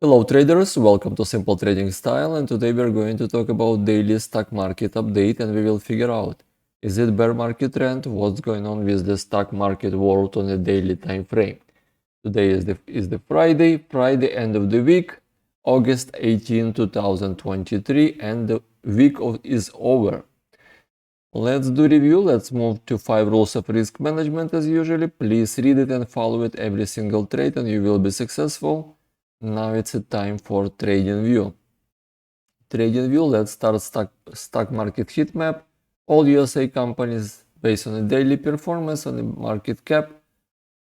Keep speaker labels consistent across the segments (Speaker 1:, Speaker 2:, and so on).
Speaker 1: Hello traders, welcome to Simple Trading Style, and today we are going to talk about daily stock market update, and we will figure out, is it bear market trend? What's going on with the stock market world on a daily time frame? Today is the Friday end of the week, August 18, 2023, and the week is over. Let's do review. Let's move to 5 rules of risk management as usually. Please read it and follow it every single trade and you will be successful. Now it's a time for trading view. Trading view, let's start stock market heat map. All USA companies based on the daily performance on the market cap.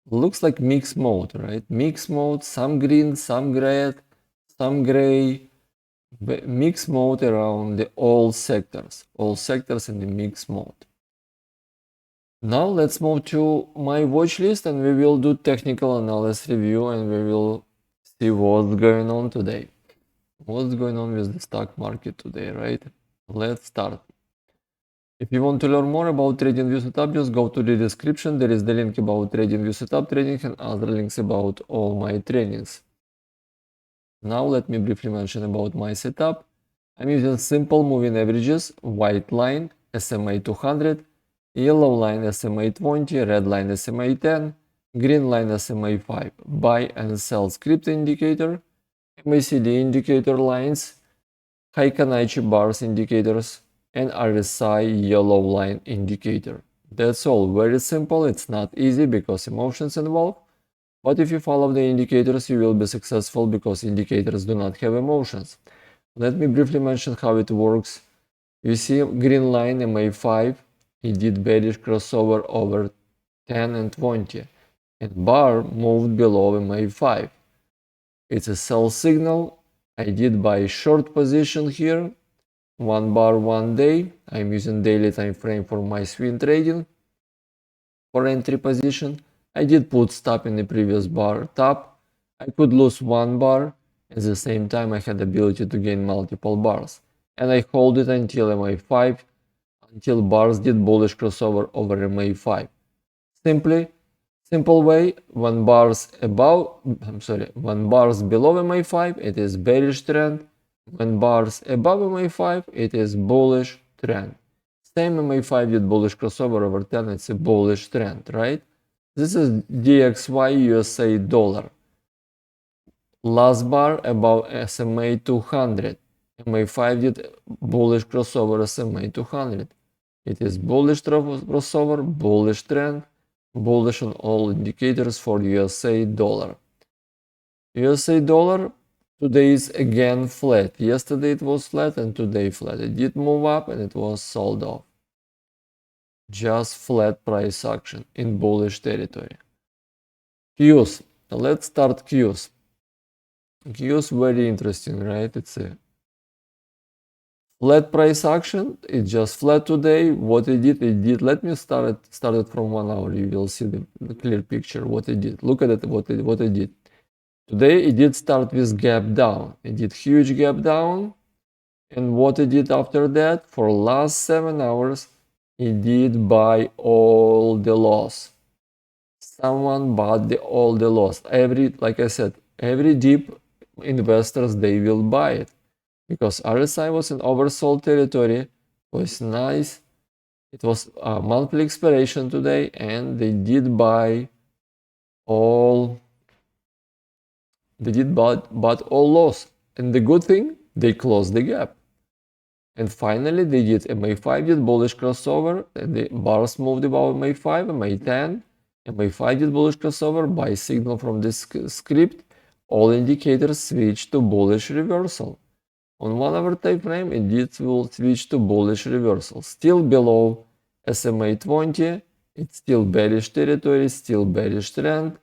Speaker 1: Looks like mixed mode, right? Mixed mode, some green, some red, some gray. Mixed mode around all sectors in the mixed mode. Now let's move to my watch list and we will do technical analysis review and we will see what's going on today. What's going on with the stock market today, right? Let's start. If you want to learn more about TradingView setup, just go to the description. There is the link about TradingView setup training and other links about all my trainings. Now let me briefly mention about my setup. I'm using simple moving averages, white line, SMA 200, yellow line SMA 20, red line SMA 10, green line SMA 5, buy and sell script indicator, MACD indicator lines, Heikanaichi bars indicators, and RSI yellow line indicator. That's all, very simple. It's not easy because emotions involved. But if you follow the indicators, you will be successful because indicators do not have emotions. Let me briefly mention how it works. You see green line MA5, it did bearish crossover over 10 and 20, and bar moved below MA5. It's a sell signal. I did buy short position here, 1 bar 1 day. I'm using daily time frame for my swing trading. For entry position, I did put stop in the previous bar top. I could lose 1 bar. At the same time, I had the ability to gain multiple bars. And I hold it until MA5, until bars did bullish crossover over MA5. Simple way, when bars below MA5, it is bearish trend. When bars above MA5, it is bullish trend. Same MA5 did bullish crossover over 10, it's a bullish trend, right? This is DXY USA dollar. Last bar above SMA 200. MA5 did bullish crossover SMA 200. It is bullish crossover, bullish trend, bullish on all indicators for USA dollar. USA dollar today is again flat. Yesterday it was flat and today flat. It did move up and it was sold off. Just flat price action in bullish territory. Qs. Let's start Qs. Qs very interesting, right? It's a flat price action. It's just flat today. What it did. Let me start it from 1 hour. You will see the clear picture what it did. Look at it. What it did. Today it did start with gap down. It did huge gap down. And what it did after that, for last 7 hours, it did buy all the loss. Someone bought all the loss. Like I said, every dip, investors, they will buy it. Because RSI was in oversold territory, it was nice. It was a monthly expiration today, and they did buy all. They did bought all loss. And the good thing, they closed the gap. And finally, they did MA5 did bullish crossover, and the bars moved above MA5, MA10, MA5 did bullish crossover, buy signal from this script. All indicators switched to bullish reversal. On 1 hour time frame, it did will switch to bullish reversal. Still below SMA 20, it's still bearish territory, still bearish trend.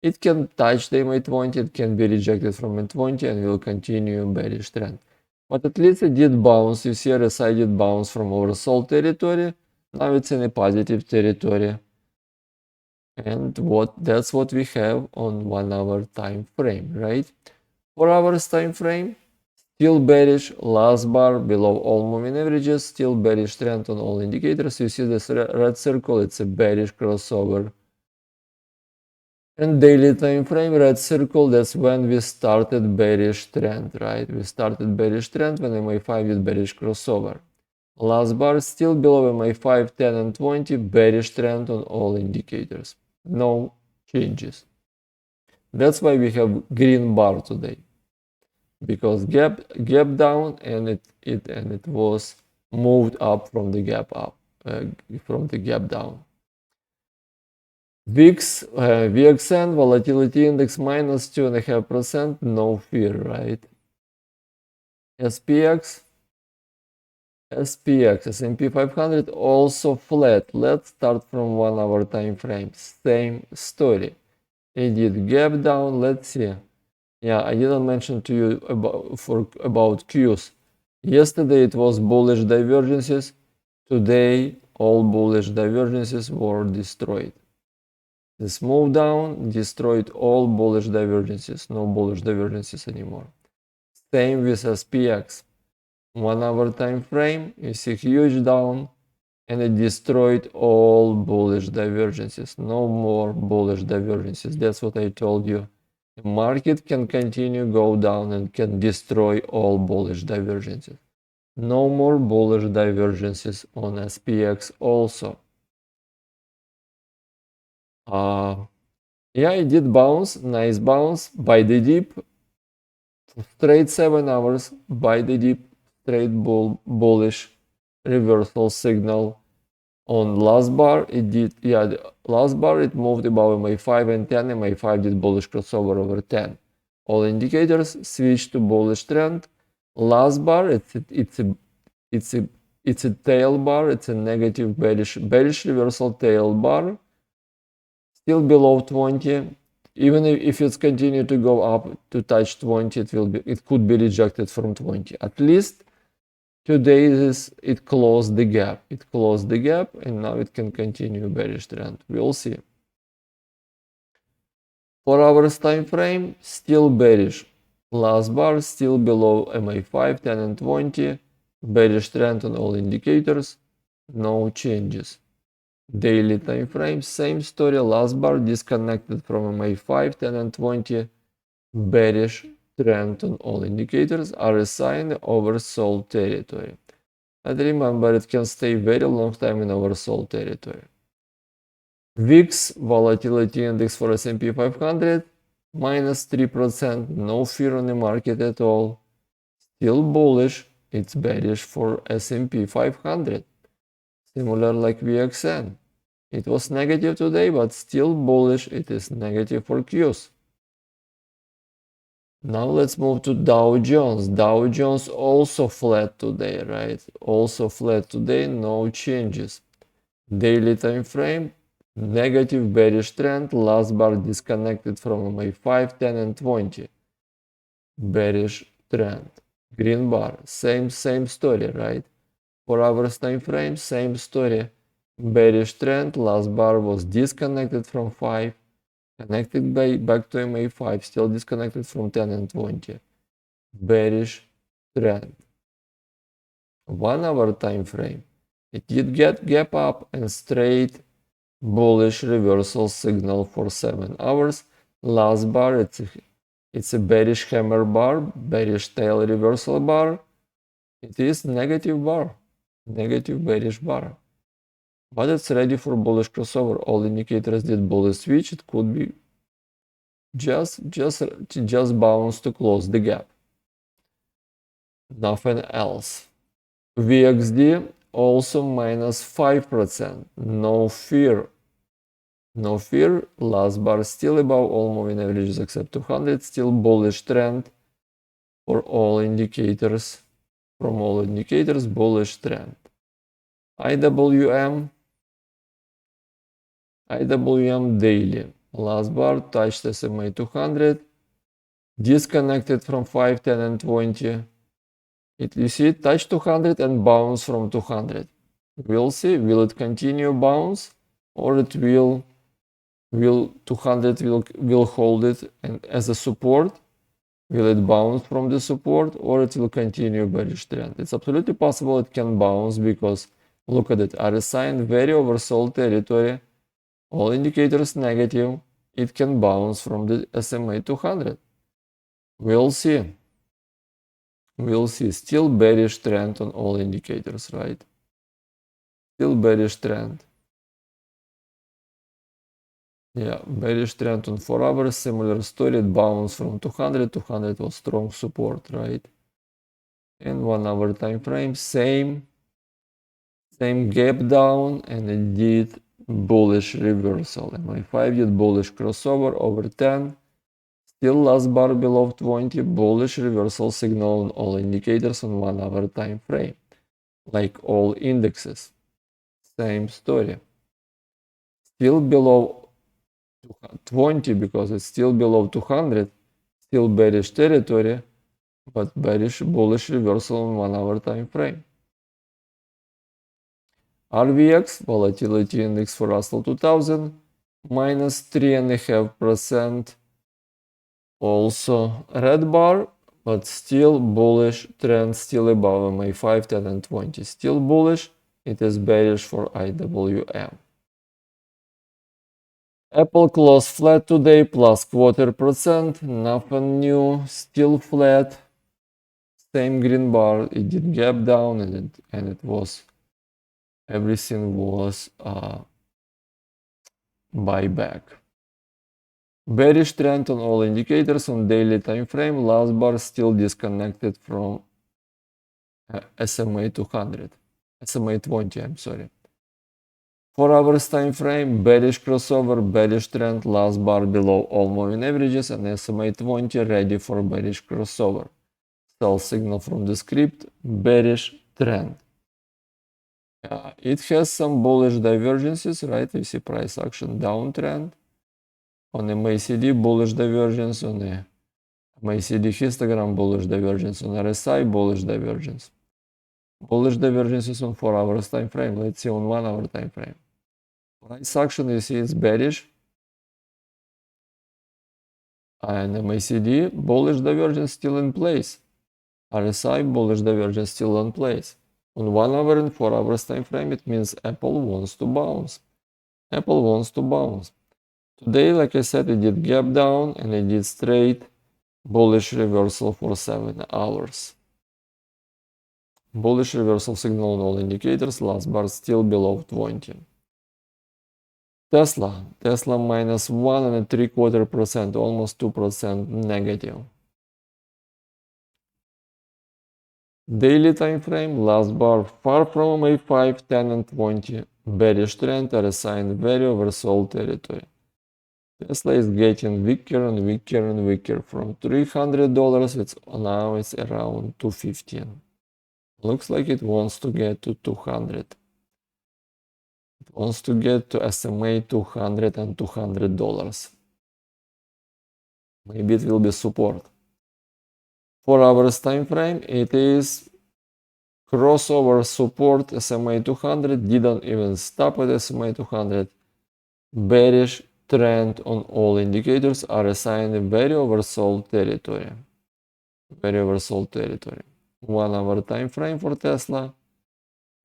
Speaker 1: It can touch the MA 20, it can be rejected from MA 20 and will continue bearish trend. But at least it did bounce. You see RSI did bounce from oversold territory. Now it's in a positive territory. And that's what we have on 1 hour time frame, right? 4 hours time frame, still bearish, last bar below all moving averages, still bearish trend on all indicators. You see this red circle, it's a bearish crossover And daily time frame, red circle, that's when we started bearish trend, right? We started bearish trend when MA5 did bearish crossover. Last bar still below MA5, 10 and 20, bearish trend on all indicators. No changes. That's why we have green bar today. Because gap down and it was moved up from the gap up, from the gap down. VIX, VXN volatility index minus 2.5%, no fear, right? SPX, S&P 500 also flat. Let's start from 1 hour time frame. Same story. It did gap down. Let's see. Yeah, I didn't mention to you about Qs. Yesterday it was bullish divergences. Today all bullish divergences were destroyed. This move down destroyed all bullish divergences. No bullish divergences anymore. Same with SPX. 1 hour time frame, you see huge down and it destroyed all bullish divergences. No more bullish divergences. That's what I told you. The market can continue go down and can destroy all bullish divergences. No more bullish divergences on SPX also. Yeah, it did bounce, nice bounce, buy the dip, straight 7 hours, buy the dip, straight bullish reversal signal. On last bar, it did, yeah, last bar it moved above MA5 and 10, MA5 did bullish crossover over 10. All indicators switched to bullish trend. Last bar, it's a tail bar, it's a negative bearish reversal tail bar. Still below 20. Even if it's continued to go up to touch 20, it could be rejected from 20. At least today it closed the gap. It closed the gap and now it can continue bearish trend. We'll see. 4 hours time frame, still bearish. Last bar still below MA5, 10 and 20. Bearish trend on all indicators. No changes. Daily time frame, same story. Last bar disconnected from MA5, 10 and 20. Bearish trend on all indicators. RSI in the oversold territory. And remember, it can stay very long time in oversold territory. VIX volatility index for S&P 500 minus 3%. No fear on the market at all. Still bullish. It's bearish for S&P 500. Similar like VXN. It was negative today, but still bullish. It is negative for Qs. Now let's move to Dow Jones. Dow Jones also flat today, right? Also flat today, no changes. Daily time frame, negative bearish trend. Last bar disconnected from MA5, 10 and 20. Bearish trend. Green bar, same story, right? 4 hours time frame, same story. Bearish trend, last bar was disconnected from 5, connected back to MA5, still disconnected from 10 and 20. Bearish trend. 1 hour time frame. It did get gap up and straight bullish reversal signal for 7 hours. Last bar, it's a bearish hammer bar, bearish tail reversal bar. It is negative bar, negative bearish bar. But it's ready for bullish crossover. All indicators did bullish switch. It could be just bounce to close the gap. Nothing else. VXD also minus 5%. No fear. No fear. Last bar still above all moving averages except 200. Still bullish trend for all indicators. From all indicators, bullish trend. IWM daily. Last bar touched SMA 200. Disconnected from 5, 10 and 20. You see it touch 200 and bounce from 200. We'll see. Will it continue bounce or it will 200 will hold it and as a support? Will it bounce from the support or it will continue bearish trend? It's absolutely possible it can bounce because look at it. RSI in very oversold territory. All indicators negative. it can bounce from the SMA 200. We'll see. We'll see. Still bearish trend on all indicators, right? Still bearish trend. Yeah, bearish trend on 4 hours. Similar story. It bounced from 200. 200 was strong support, right? In 1 hour time frame, same gap down, and it did bullish reversal. MA5 did bullish crossover over 10. Still last bar below 20, bullish reversal signal on all indicators on 1 hour time frame. Like all indexes. Same story. Still below 20 because it's still below 200. Still bearish territory, but bullish reversal on 1 hour time frame. RVX, volatility index for Russell 2000, minus 3.5%. Also red bar, but still bullish trend, still above MA5, 10 and 20. Still bullish, it is bearish for IWM. Apple closed flat today, plus 0.25%, nothing new, still flat. Same green bar, it did gap down and it was, everything was buyback. Bearish trend on all indicators on daily time frame. Last bar still disconnected from SMA 200, SMA 20, I'm sorry. 4 hours time frame, bearish crossover, bearish trend, last bar below all moving averages, and SMA 20 ready for bearish crossover. Sell signal from the script, bearish trend. It has some bullish divergences, right? You see price action downtrend. On MACD, bullish divergence. On the MACD histogram, bullish divergence. On RSI, bullish divergence. Bullish divergences on 4 hours time frame. Let's see on 1 hour time frame. Price action, you see, is bearish. And MACD, bullish divergence still in place. RSI, bullish divergence still in place. On 1 hour and 4 hours time frame, it means Apple wants to bounce. Apple wants to bounce. Today, like I said, it did gap down and it did straight bullish reversal for 7 hours. Bullish reversal signal on all indicators, last bar still below 20. Tesla minus 1.75%, almost 2% negative. Daily time frame, last bar far from MA5, 10 and 20. Bearish trend, RSI in very oversold territory. Tesla is getting weaker and weaker and weaker. From $300, now it's around $215. Looks like it wants to get to 200. It wants to get to SMA 200 and $200. Maybe it will be support. 4 hours time frame, it is crossover support SMA 200, didn't even stop at SMA 200. Bearish trend on all indicators, RSI in a very oversold territory. Very oversold territory. 1 hour time frame for Tesla.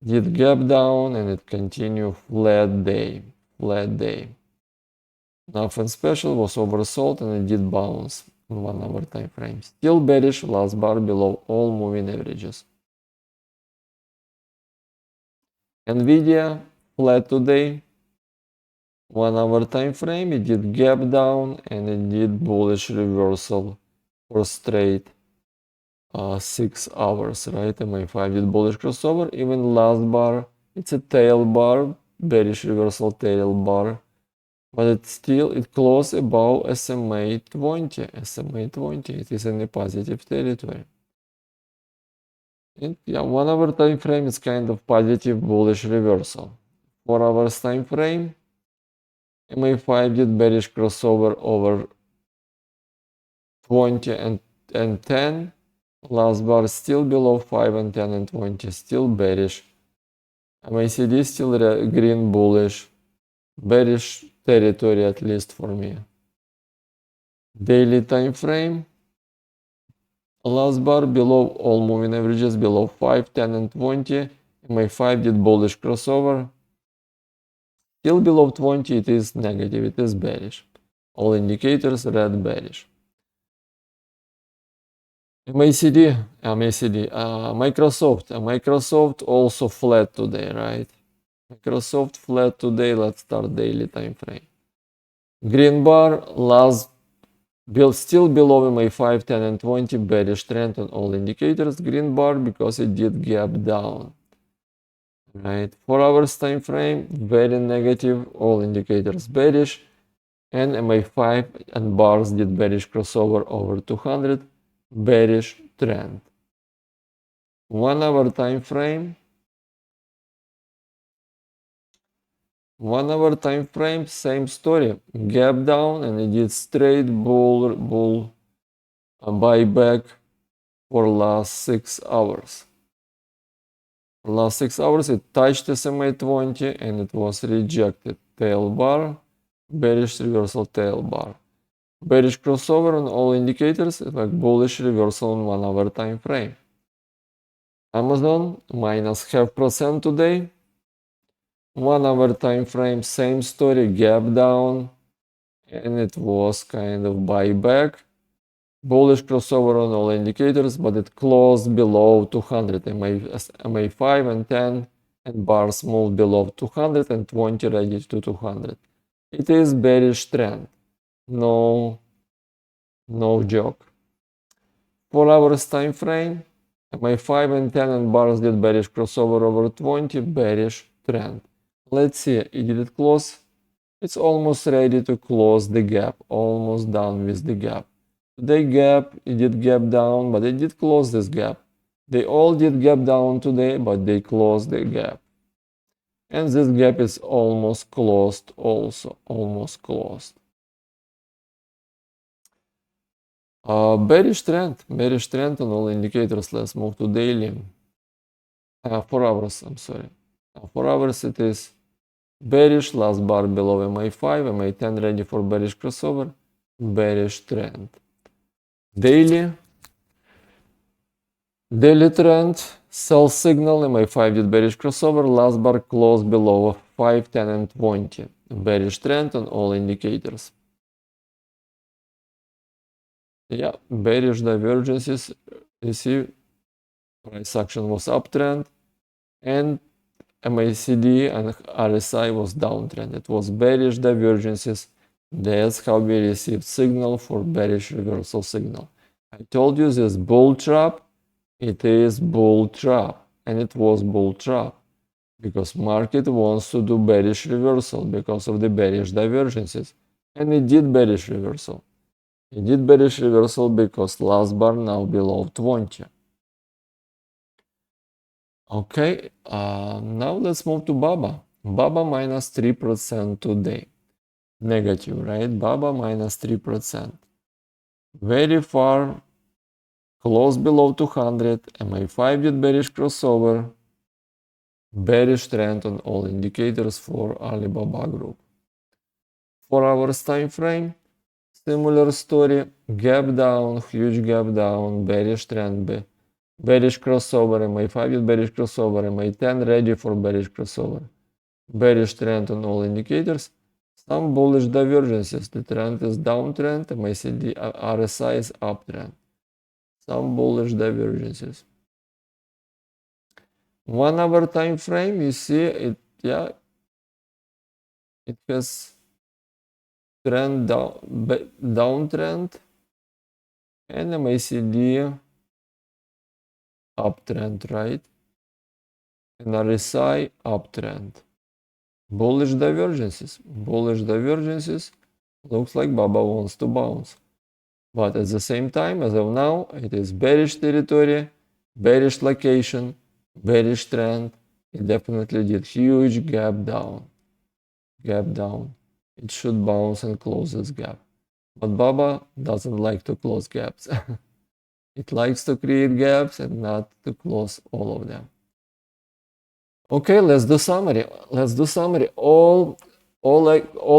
Speaker 1: Did gap down and it continued flat day. Nothing special, was oversold and it did bounce on 1 hour time frame. Still bearish, last bar below all moving averages. Nvidia flat today. 1 hour time frame, it did gap down and it did bullish reversal for straight 6 hours, right? MA5 did bullish crossover. Even last bar, it's a tail bar, bearish reversal tail bar, but it closed above SMA 20. SMA 20, it is in a positive territory. And yeah, 1 hour time frame is kind of positive bullish reversal. 4 hours time frame, MA5 did bearish crossover over 20 and 10. Last bar still below 5 and 10 and 20, still bearish. MACD still green bullish. Bearish territory, at least for me. Daily time frame. Last bar below all moving averages, below 5, 10 and 20. MA5 did bullish crossover. Still below 20, it is negative, it is bearish. All indicators red bearish. Microsoft also flat today, right? Microsoft flat today. Let's start daily time frame. Green bar last still below MA5, 10 and 20, bearish trend on all indicators. Green bar because it did gap down, right? 4 hours time frame, very negative, all indicators bearish, and MA5 and bars did bearish crossover over 200, bearish trend. 1 hour time frame. 1 hour time frame, same story. Gap down and it did straight bull buyback for last 6 hours. For last 6 hours it touched SMA20 and it was rejected. Tail bar, bearish reversal tail bar. Bearish crossover on all indicators, like bullish reversal on 1 hour time frame. Amazon minus 0.5% today. 1 hour time frame, same story, gap down, and it was kind of buyback. Bullish crossover on all indicators, but it closed below 200. MA5 and 10 and bars moved below 200 and 20 ready to 200. It is bearish trend. No joke. 4 hours time frame, MA5 and 10 and bars did bearish crossover over 20, bearish trend. Let's see, did it close? It's almost ready to close the gap, almost done with the gap. Today gap, it did gap down, but it did close this gap. They all did gap down today, but they closed the gap. And this gap is almost closed also, almost closed. Bearish trend on all indicators. Let's move to daily. 4 hours, I'm sorry. 4 hours it is bearish, last bar below MA5, MA10 ready for bearish crossover, bearish trend. Daily trend, sell signal, MA5 did bearish crossover, last bar closed below 5, 10 and 20. Bearish trend on all indicators. Yeah, bearish divergences, you see, price action was uptrend, and MACD and RSI was downtrend. It was bearish divergences. That's how we received signal for bearish reversal signal. I told you this bull trap, it is bull trap, and it was bull trap because market wants to do bearish reversal because of the bearish divergences, and it did bearish reversal. It did bearish reversal because last bar now below 20. Okay, now let's move to BABA. BABA minus 3% today. Negative, right? BABA minus 3%. Very far, close below 200. MA5 did bearish crossover. Bearish trend on all indicators for Alibaba Group. 4 hours time frame. Similar story. Gap down, huge gap down, bearish trend. Bearish crossover, MA5 with bearish crossover, MA10 ready for bearish crossover. Bearish trend on all indicators. Some bullish divergences. The trend is downtrend, MACD RSI is uptrend. Some bullish divergences. 1 hour time frame, you see it, yeah, it has trend downtrend, and MACD uptrend, right? And RSI uptrend. Bullish divergences. Bullish divergences. Looks like Baba wants to bounce. But at the same time, as of now, it is bearish territory, bearish location, bearish trend. It definitely did huge gap down. Gap down. It should bounce and close this gap. But Baba doesn't like to close gaps. It likes to create gaps and not to close all of them. Okay, let's do summary. All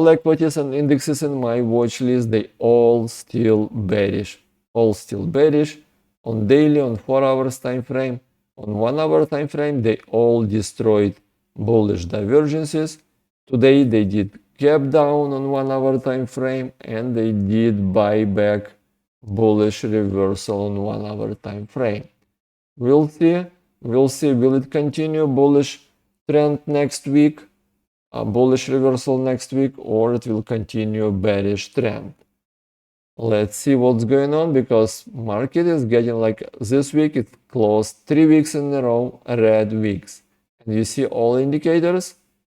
Speaker 1: equities and indexes in my watch list, they all still bearish. All still bearish on daily, on 4 hours time frame, on 1 hour time frame, they all destroyed bullish divergences. Today they did gap down on 1 hour time frame, and they did buy back bullish reversal on 1 hour time frame. We'll see. Will it continue bullish trend next week, a bullish reversal next week, or it will continue bearish trend? Let's see what's going on, because market is getting, like, this week it closed 3 weeks in a row red weeks, and you see all indicators,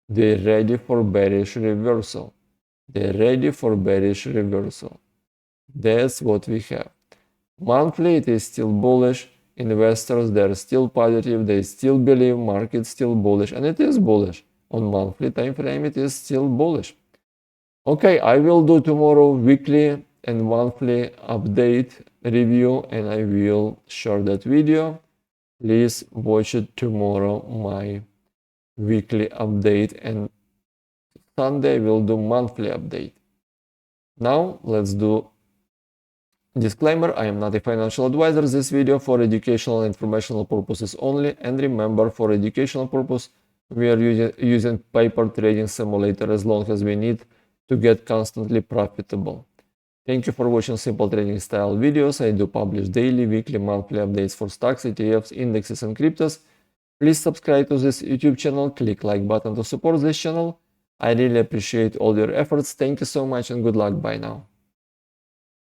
Speaker 1: they're ready for bearish reversal. That's what we have. Monthly, it is still bullish. Investors, they're still positive. They still believe market still bullish, and it is bullish. On monthly time frame, it is still bullish. Okay, I will do tomorrow weekly and monthly update review, and I will share that video. Please watch it tomorrow, my weekly update, and Sunday we'll do monthly update. Now let's do disclaimer. I am not a financial advisor. This video for educational and informational purposes only, and remember, for educational purpose we are using paper trading simulator as long as we need to get constantly profitable. Thank you for watching simple trading style videos. I do publish daily, weekly, monthly updates for stocks, ETFs, indexes, and cryptos. Please subscribe to this YouTube channel, click like button to support this channel. I really appreciate all your efforts. Thank you so much and good luck. Bye now.